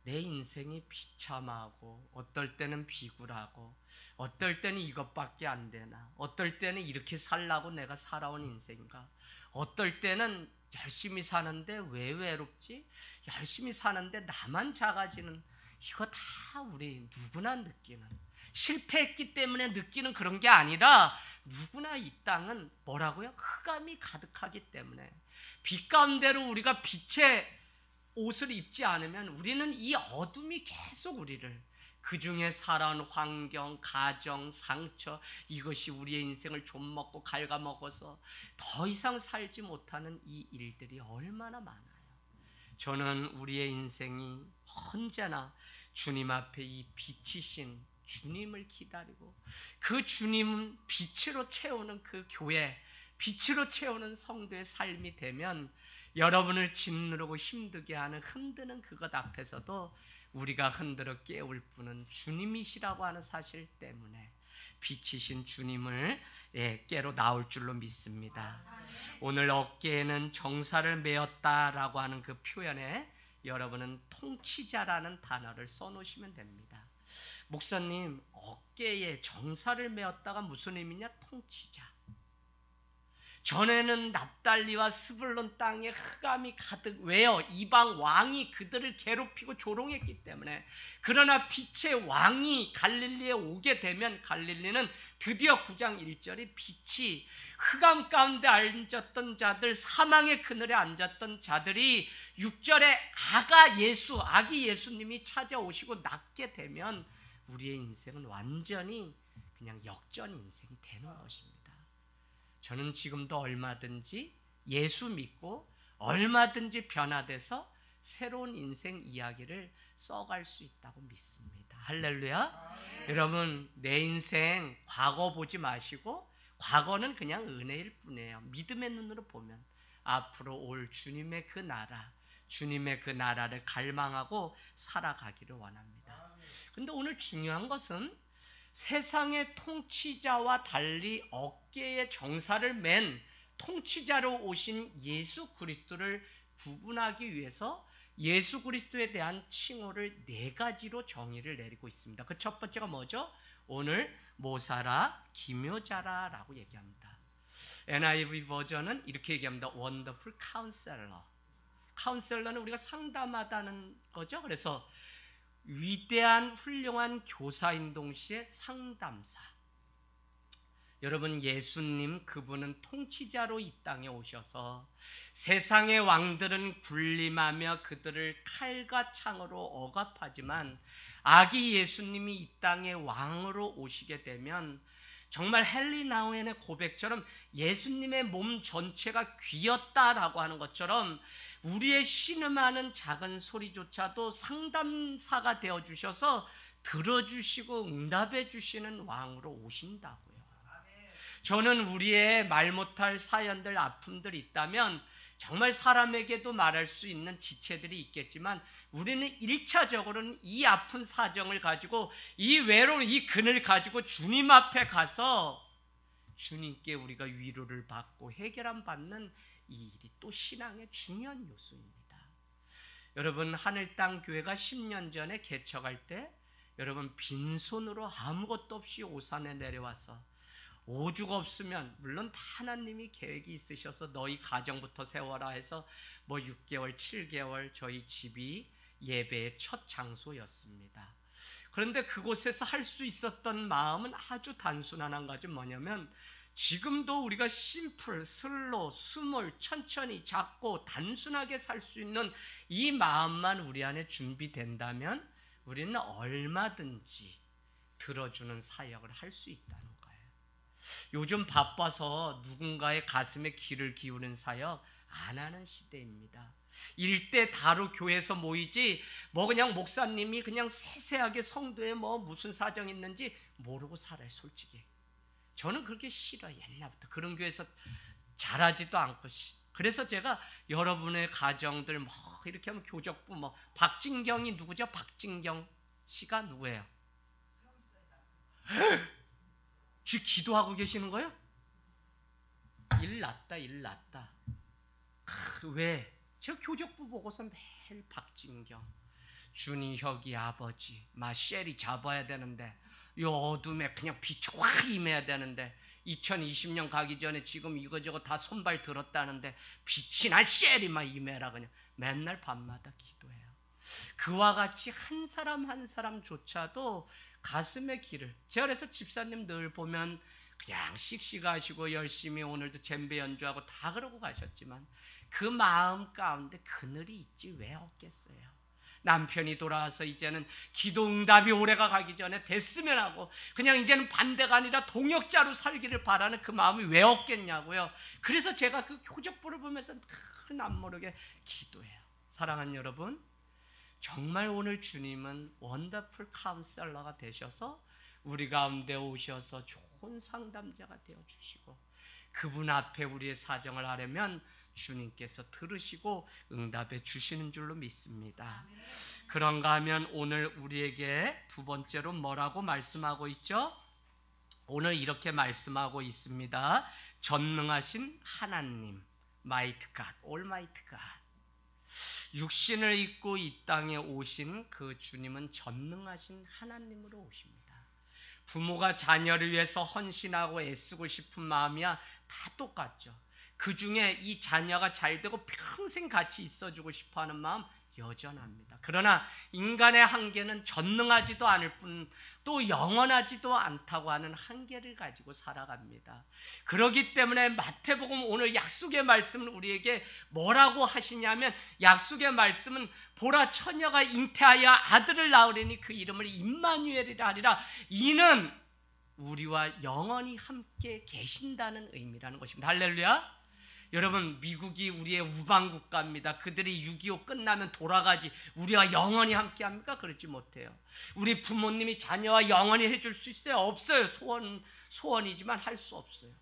내 인생이 비참하고 어떨 때는 비굴하고 어떨 때는 이것밖에 안 되나, 어떨 때는 이렇게 살라고 내가 살아온 인생인가, 어떨 때는 열심히 사는데 왜 외롭지, 열심히 사는데 나만 작아지는, 이거 다 우리 누구나 느끼는, 실패했기 때문에 느끼는 그런 게 아니라 누구나 이 땅은 뭐라고요? 흑암이 가득하기 때문에 빛 가운데로 우리가 빛의 옷을 입지 않으면 우리는 이 어둠이 계속 우리를, 그 중에 살아온 환경, 가정, 상처, 이것이 우리의 인생을 좀먹고 갉아먹어서 더 이상 살지 못하는 이 일들이 얼마나 많아요. 저는 우리의 인생이 언제나 주님 앞에 이 빛이신 주님을 기다리고, 그 주님은 빛으로 채우는 그 교회, 빛으로 채우는 성도의 삶이 되면 여러분을 짓누르고 힘들게 하는 흔드는 그것 앞에서도 우리가 흔들어 깨울 분은 주님이시라고 하는 사실 때문에 빛이신 주님을 깨로 나올 줄로 믿습니다. 오늘 어깨에는 정사를 메었다라고 하는 그 표현에 여러분은 통치자라는 단어를 써놓으시면 됩니다. 목사님, 어깨에 정사를 메었다가 무슨 의미냐? 통치자. 전에는 납달리와 스불론 땅에 흑암이 가득, 왜요? 이방 왕이 그들을 괴롭히고 조롱했기 때문에. 그러나 빛의 왕이 갈릴리에 오게 되면 갈릴리는 드디어 9장 1절에 빛이, 흑암 가운데 앉았던 자들, 사망의 그늘에 앉았던 자들이 6절에 아기 예수님이 찾아오시고 낫게 되면 우리의 인생은 완전히 그냥 역전 인생이 되는 것입니다. 저는 지금도 얼마든지 예수 믿고 얼마든지 변화돼서 새로운 인생 이야기를 써갈 수 있다고 믿습니다. 할렐루야. 여러분, 내 인생 과거 보지 마시고, 과거는 그냥 은혜일 뿐이에요. 믿음의 눈으로 보면 앞으로 올 주님의 그 나라, 주님의 그 나라를 갈망하고 살아가기를 원합니다. 근데 오늘 중요한 것은 세상의 통치자와 달리 어깨에 정사를 맨 통치자로 오신 예수 그리스도를 구분하기 위해서 예수 그리스도에 대한 칭호를 4가지로 정의를 내리고 있습니다. 그 첫 번째가 뭐죠? 오늘 모사라, 기묘자라 라고 얘기합니다. NIV 버전은 이렇게 얘기합니다. Wonderful Counselor. 카운셀러는 우리가 상담하다는 거죠. 그래서 위대한 훌륭한 교사인 동시에 상담사. 여러분, 예수님 그분은 통치자로 이 땅에 오셔서 세상의 왕들은 군림하며 그들을 칼과 창으로 억압하지만 아기 예수님이 이 땅에 왕으로 오시게 되면 정말 헨리 나우엔의 고백처럼 예수님의 몸 전체가 귀였다라고 하는 것처럼 우리의 신음하는 작은 소리조차도 상담사가 되어주셔서 들어주시고 응답해 주시는 왕으로 오신다고요. 저는 우리의 말 못할 사연들, 아픔들이 있다면 정말 사람에게도 말할 수 있는 지체들이 있겠지만 우리는 1차적으로는 이 아픈 사정을 가지고, 이 외로운 이 근을 가지고 주님 앞에 가서 주님께 우리가 위로를 받고 해결함 받는 이 일이 또 신앙의 중요한 요소입니다. 여러분, 하늘 땅 교회가 10년 전에 개척할 때 여러분 빈손으로 아무것도 없이 오산에 내려와서 오죽 없으면, 물론 다 하나님이 계획이 있으셔서 너희 가정부터 세워라 해서 뭐 6개월, 7개월 저희 집이 예배의 첫 장소였습니다. 그런데 그곳에서 할 수 있었던 마음은 아주 단순한 한 가지, 뭐냐면 지금도 우리가 심플, 슬로, 스몰, 천천히 작고 단순하게 살 수 있는 이 마음만 우리 안에 준비된다면 우리는 얼마든지 들어주는 사역을 할 수 있다는 거예요. 요즘 바빠서 누군가의 가슴에 귀를 기울인 사역 안 하는 시대입니다. 일대 다로 교회에서 모이지 뭐 그냥 목사님이 그냥 세세하게 성도에 뭐 무슨 사정이 있는지 모르고 살아요. 솔직히 저는 그렇게 싫어요. 옛날부터 그런 교회에서 자라지도 않고. 그래서 제가 여러분의 가정들 뭐 이렇게 하면 교적부 뭐 박진경이 누구죠? 박진경 씨가 누구예요? 지금 기도하고 계시는 거예요? 일 났다. 왜? 제가 교적부 보고서 매일 박진경, 준희혁이 아버지, 쉘이 잡아야 되는데 이 어둠에 그냥 빛이 확 임해야 되는데 2020년 가기 전에 지금 이거저거 다 손발 들었다는데 빛이나 쉘이 막 임해라 그냥 맨날 밤마다 기도해요. 그와 같이 한 사람 한 사람조차도 가슴의 길을, 제가 그래서 집사님 늘 보면 그냥 씩씩하시고 열심히 오늘도 젬베 연주하고 다 그러고 가셨지만 그 마음 가운데 그늘이 있지 왜 없겠어요. 남편이 돌아와서 이제는 기도 응답이 올해가 가기 전에 됐으면 하고 그냥 이제는 반대가 아니라 동역자로 살기를 바라는 그 마음이 왜 없겠냐고요. 그래서 제가 그 교적부를 보면서 큰 남모르게 기도해요. 사랑하는 여러분, 정말 오늘 주님은 원더풀 카운셀러가 되셔서 우리 가운데 오셔서 좋은 상담자가 되어주시고 그분 앞에 우리의 사정을 하려면 주님께서 들으시고 응답해 주시는 줄로 믿습니다. 그런가 하면 오늘 우리에게 두 번째로 뭐라고 말씀하고 있죠? 오늘 이렇게 말씀하고 있습니다. 전능하신 하나님, Mighty God, Almighty God. 육신을 입고 이 땅에 오신 그 주님은 전능하신 하나님으로 오십니다. 부모가 자녀를 위해서 헌신하고 애쓰고 싶은 마음이야 다 똑같죠. 그 중에 이 자녀가 잘 되고 평생 같이 있어주고 싶어하는 마음 여전합니다. 그러나 인간의 한계는 전능하지도 않을 뿐 또 영원하지도 않다고 하는 한계를 가지고 살아갑니다. 그렇기 때문에 마태복음 오늘 약속의 말씀은 우리에게 뭐라고 하시냐면, 약속의 말씀은 보라 처녀가 잉태하여 아들을 낳으리니 그 이름을 임마누엘이라 하리라. 이는 우리와 영원히 함께 계신다는 의미라는 것입니다. 할렐루야. 여러분, 미국이 우리의 우방국가입니다. 그들이 6.25 끝나면 돌아가지 우리와 영원히 함께합니까? 그렇지 못해요. 우리 부모님이 자녀와 영원히 해줄 수 있어요? 없어요. 소원이지만 할 수 없어요.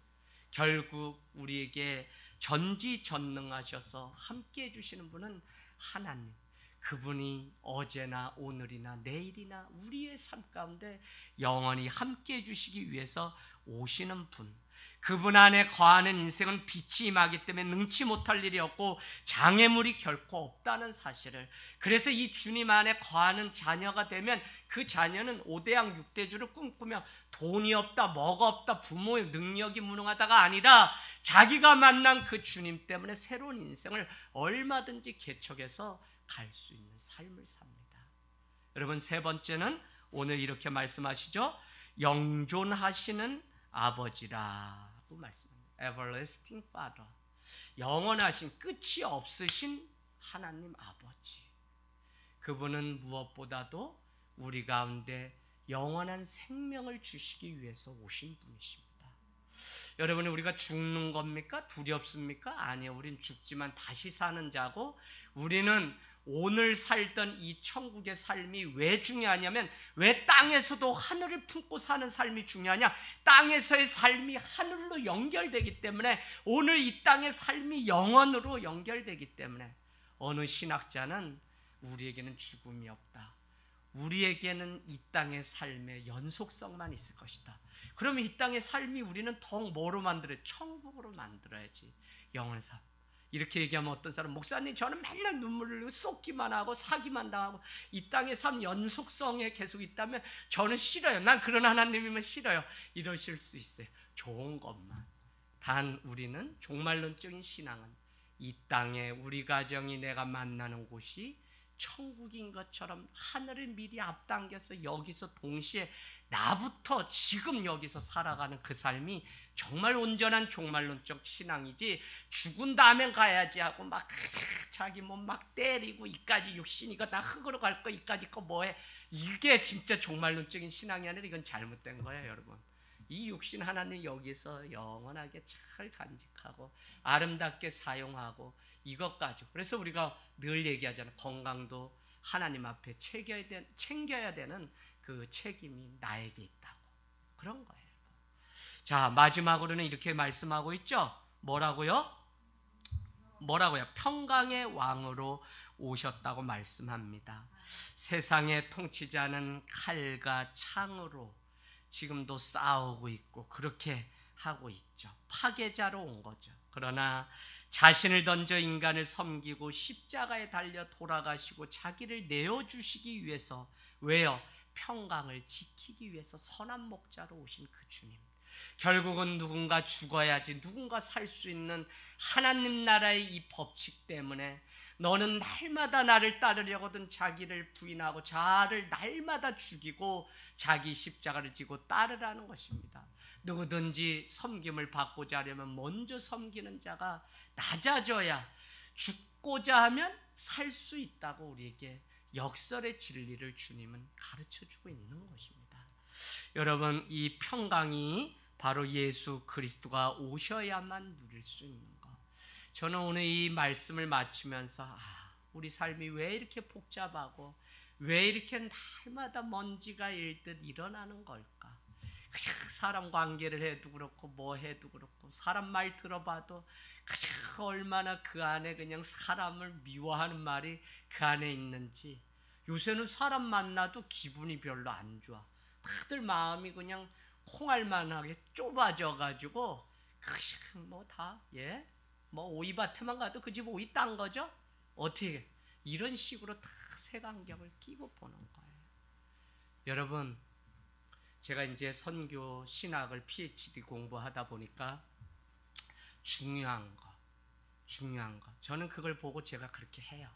결국 우리에게 전지전능하셔서 함께 해주시는 분은 하나님, 그분이 어제나 오늘이나 내일이나 우리의 삶 가운데 영원히 함께 해주시기 위해서 오시는 분, 그분 안에 거하는 인생은 빛이 임하기 때문에 능치 못할 일이 없고 장애물이 결코 없다는 사실을, 그래서 이 주님 안에 거하는 자녀가 되면 그 자녀는 5대양 6대주를 꿈꾸며 돈이 없다, 뭐가 없다, 부모의 능력이 무능하다가 아니라 자기가 만난 그 주님 때문에 새로운 인생을 얼마든지 개척해서 갈 수 있는 삶을 삽니다. 여러분, 세 번째는 오늘 이렇게 말씀하시죠. 영존하시는 아버지라고 말씀합니다. Everlasting Father, 영원하신 끝이 없으신 하나님 아버지. 그분은 무엇보다도 우리 가운데 영원한 생명을 주시기 위해서 오신 분이십니다. 여러분, 우리가 죽는 겁니까? 두렵습니까? 아니요. 우린 죽지만 다시 사는 자고, 우리는 오늘 살던 이 천국의 삶이 왜 중요하냐면, 왜 땅에서도 하늘을 품고 사는 삶이 중요하냐? 땅에서의 삶이 하늘로 연결되기 때문에, 오늘 이 땅의 삶이 영원으로 연결되기 때문에 어느 신학자는 우리에게는 죽음이 없다, 우리에게는 이 땅의 삶의 연속성만 있을 것이다. 그러면 이 땅의 삶이 우리는 더욱 뭐로 만들어요? 천국으로 만들어야지. 영원의 삶. 이렇게 얘기하면 어떤 사람, 목사님 저는 맨날 눈물을 흘리고 쏟기만 하고 사기만 당하고 이 땅의 삶 연속성에 계속 있다면 저는 싫어요. 난 그런 하나님이면 싫어요. 이러실 수 있어요. 좋은 것만. 단 우리는 종말론적인 신앙은 이 땅에 우리 가정이 내가 만나는 곳이 천국인 것처럼 하늘을 미리 앞당겨서 여기서 동시에 나부터 지금 여기서 살아가는 그 삶이 정말 온전한 종말론적 신앙이지, 죽은 다음에 가야지 하고 막 자기 몸 막 때리고 이까지 육신 이거 다 흙으로 갈 거 이까지 거 뭐해, 이게 진짜 종말론적인 신앙이 아니라 이건 잘못된 거예요. 여러분, 이 육신 하나님 여기서 영원하게 잘 간직하고 아름답게 사용하고 이것 가지고. 그래서 우리가 늘 얘기하잖아요. 건강도 하나님 앞에 챙겨야 되는 그 책임이 나에게 있다고. 그런 거예요. 자, 마지막으로는 이렇게 말씀하고 있죠. 뭐라고요? 평강의 왕으로 오셨다고 말씀합니다. 세상의 통치자는 칼과 창으로 지금도 싸우고 있고 그렇게 하고 있죠. 파괴자로 온 거죠. 그러나 자신을 던져 인간을 섬기고 십자가에 달려 돌아가시고 자기를 내어주시기 위해서, 왜요? 평강을 지키기 위해서 선한 목자로 오신 그 주님. 결국은 누군가 죽어야지 누군가 살 수 있는 하나님 나라의 이 법칙 때문에 너는 날마다 나를 따르려거든 자기를 부인하고 자아를 날마다 죽이고 자기 십자가를 지고 따르라는 것입니다. 누구든지 섬김을 받고자 하려면 먼저 섬기는 자가 낮아져야, 죽고자 하면 살 수 있다고 우리에게 역설의 진리를 주님은 가르쳐주고 있는 것입니다. 여러분, 이 평강이 바로 예수 그리스도가 오셔야만 누릴 수 있는 것. 저는 오늘 이 말씀을 마치면서 우리 삶이 왜 이렇게 복잡하고 왜 이렇게 날마다 먼지가 일듯 일어나는 걸까? 그냥 사람 관계를 해도 그렇고 뭐 해도 그렇고 사람 말 들어봐도 그냥 얼마나 그 안에 그냥 사람을 미워하는 말이 그 안에 있는지. 요새는 사람 만나도 기분이 별로 안 좋아. 다들 마음이 그냥 콩알만하게 좁아져가지고 그냥 뭐 다 뭐 오이밭에만 가도 그 집 오이 딴 거죠? 어떻게 이런 식으로 다 색안경을 끼고 보는 거예요. 여러분, 제가 이제 선교 신학을 PhD 공부하다 보니까 중요한 거 저는 그걸 보고 제가 그렇게 해요.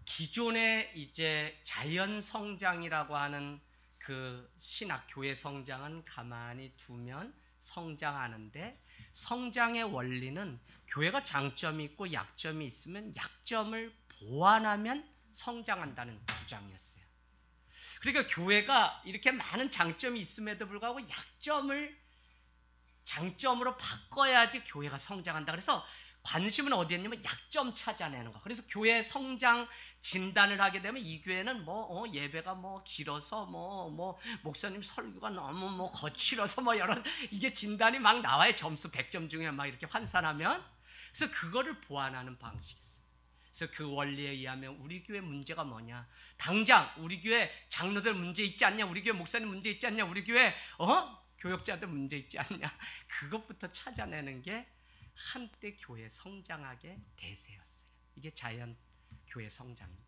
기존의 이제 자연 성장이라고 하는 그 신학 교회 성장은 가만히 두면 성장하는데, 성장의 원리는 교회가 장점이 있고 약점이 있으면 약점을 보완하면 성장한다는 주장이었어요. 그러니까 교회가 이렇게 많은 장점이 있음에도 불구하고 약점을 장점으로 바꿔야지 교회가 성장한다. 그래서 관심은 어디에 있냐면 약점 찾아내는 거. 그래서 교회 성장 진단을 하게 되면 이 교회는 예배가 길어서 목사님 설교가 너무 거칠어서 여러 이게 진단이 막 나와요. 점수 100점 중에 막 이렇게 환산하면. 그래서 그거를 보완하는 방식이었어요. 그래서 그 원리에 의하면 우리 교회 문제가 뭐냐? 당장 우리 교회 장로들 문제 있지 않냐? 우리 교회 목사님 문제 있지 않냐? 우리 교회 교역자들 문제 있지 않냐? 그것부터 찾아내는 게 한때 교회 성장하게 대세였어요. 이게 자연 교회 성장입니다.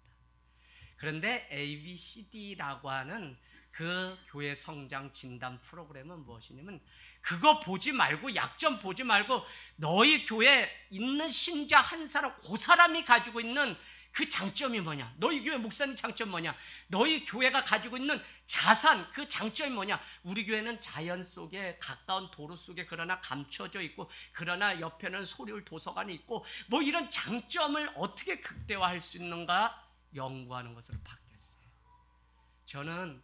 그런데 ABCD라고 하는 그 교회 성장 진단 프로그램은 무엇이냐면 그거 보지 말고, 약점 보지 말고, 너희 교회에 있는 신자 한 사람, 그 사람이 가지고 있는 그 장점이 뭐냐? 너희 교회 목사님 장점 뭐냐? 너희 교회가 가지고 있는 자산, 그 장점이 뭐냐? 우리 교회는 자연 속에 가까운 도로 속에 그러나 감춰져 있고, 그러나 옆에는 소리울 도서관이 있고, 이런 장점을 어떻게 극대화할 수 있는가 연구하는 것으로 바뀌었어요. 저는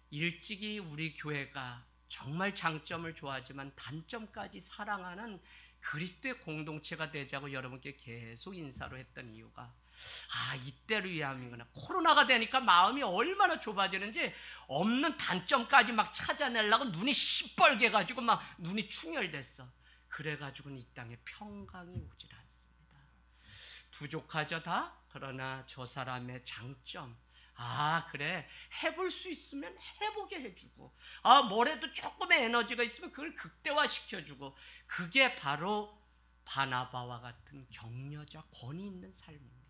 일찍이 우리 교회가 정말 장점을 좋아하지만 단점까지 사랑하는 그리스도의 공동체가 되자고 여러분께 계속 인사로 했던 이유가 이때를 위함이구나. 코로나가 되니까 마음이 얼마나 좁아지는지 없는 단점까지 막 찾아내려고 눈이 시뻘게 가지고 막 눈이 충혈됐어. 그래가지고는 이 땅에 평강이 오질 않습니다. 부족하죠 다? 그러나 저 사람의 장점, 그래, 해볼 수 있으면 해보게 해주고, 뭐래도 조금의 에너지가 있으면 그걸 극대화시켜주고, 그게 바로 바나바와 같은 격려자, 권위 있는 삶입니다.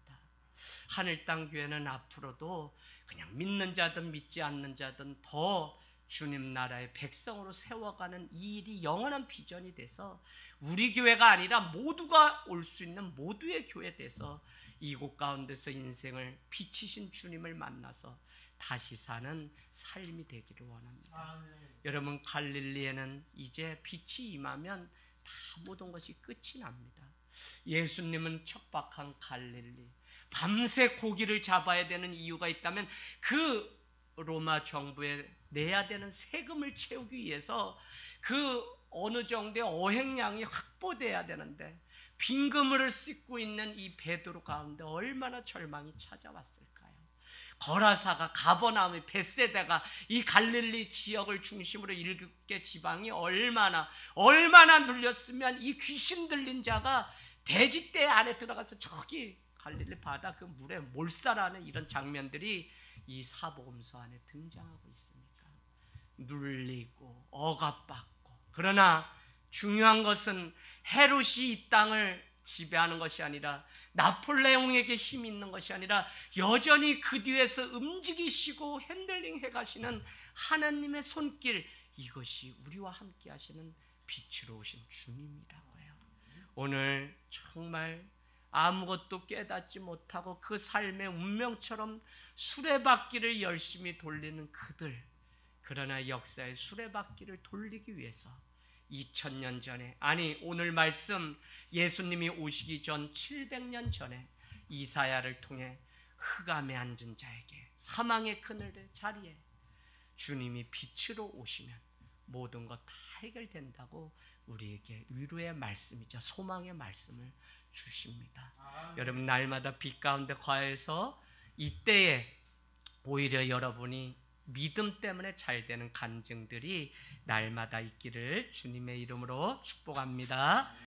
하늘땅 교회는 앞으로도 그냥 믿는 자든 믿지 않는 자든 더 주님 나라의 백성으로 세워가는 이 일이 영원한 비전이 돼서 우리 교회가 아니라 모두가 올 수 있는 모두의 교회 돼서 이곳 가운데서 인생을 비치신 주님을 만나서 다시 사는 삶이 되기를 원합니다. 여러분, 갈릴리에는 이제 빛이 임하면 다 모든 것이 끝이 납니다. 예수님은 척박한 갈릴리, 밤새 고기를 잡아야 되는 이유가 있다면 그 로마 정부에 내야 되는 세금을 채우기 위해서 그 어느 정도의 어획량이 확보돼야 되는데 빈 그물을 씻고 있는 이 베드로 가운데 얼마나 절망이 찾아왔을까요? 거라사가, 가버나움이, 벳세다가, 이 갈릴리 지역을 중심으로 7개 지방이 얼마나 눌렸으면 이 귀신 들린 자가 돼지떼 안에 들어가서 저기 갈릴리 바다 그 물에 몰살하는 이런 장면들이 이 사복음서 안에 등장하고 있습니까? 눌리고 억압받고. 그러나 중요한 것은 헤롯이 이 땅을 지배하는 것이 아니라, 나폴레옹에게 힘이 있는 것이 아니라, 여전히 그 뒤에서 움직이시고 핸들링해 가시는 하나님의 손길, 이것이 우리와 함께 하시는 빛으로 오신 주님이라고요. 오늘 정말 아무것도 깨닫지 못하고 그 삶의 운명처럼 수레바퀴를 열심히 돌리는 그들, 그러나 역사의 수레바퀴를 돌리기 위해서 2000년 전에, 아니 오늘 말씀 예수님이 오시기 전 700년 전에 이사야를 통해 흑암에 앉은 자에게, 사망의 그늘의 자리에 주님이 빛으로 오시면 모든 것 다 해결된다고 우리에게 위로의 말씀이자 소망의 말씀을 주십니다. 여러분, 날마다 빛 가운데 거해서 이때에 오히려 여러분이 믿음 때문에 잘 되는 간증들이 날마다 있기를 주님의 이름으로 축복합니다.